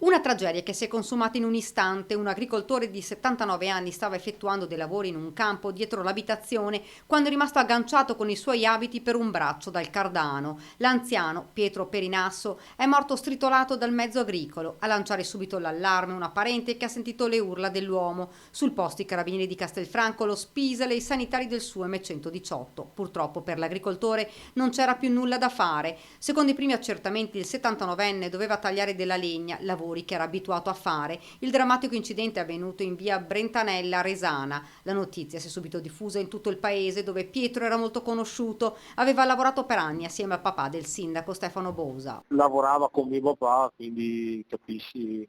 Una tragedia che si è consumata in un istante. Un agricoltore di 79 anni stava effettuando dei lavori in un campo dietro l'abitazione quando è rimasto agganciato con i suoi abiti per un braccio dal cardano. L'anziano, Pietro Perinasso, è morto stritolato dal mezzo agricolo. A lanciare subito l'allarme una parente che ha sentito le urla dell'uomo. Sul posto i carabinieri di Castelfranco, lo Spisal e i sanitari del SUEM 118. Purtroppo per l'agricoltore non c'era più nulla da fare. Secondo i primi accertamenti il 79enne doveva tagliare della legna, lavori che era abituato a fare. Il drammatico incidente è avvenuto in via Brentanella, Resana. La notizia si è subito diffusa in tutto il paese, dove Pietro era molto conosciuto. Aveva lavorato per anni assieme al papà del sindaco Stefano Bosa. Lavorava con mio papà, quindi capisci,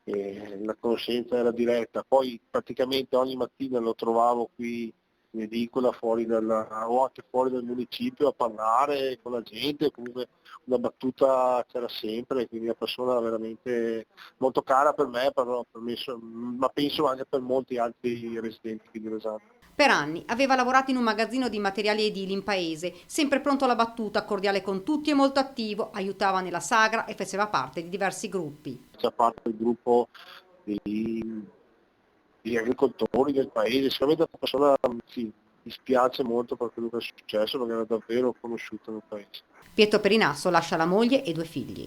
la conoscenza era diretta. Poi praticamente ogni mattina lo trovavo qui in edicola o anche fuori dal municipio a parlare con la gente, comunque una battuta c'era sempre, quindi una persona veramente molto cara per me, per me, ma penso anche per molti altri residenti qui di Rosano. Per anni aveva lavorato in un magazzino di materiali edili in paese, sempre pronto alla battuta, cordiale con tutti e molto attivo, aiutava nella sagra e faceva parte di diversi gruppi. Faccia parte del gruppo di, di agricoltori del paese, sicuramente una persona, sì, mi dispiace molto per quello che è successo perché era davvero conosciuto nel paese. Pietro Perinasso lascia la moglie e due figli.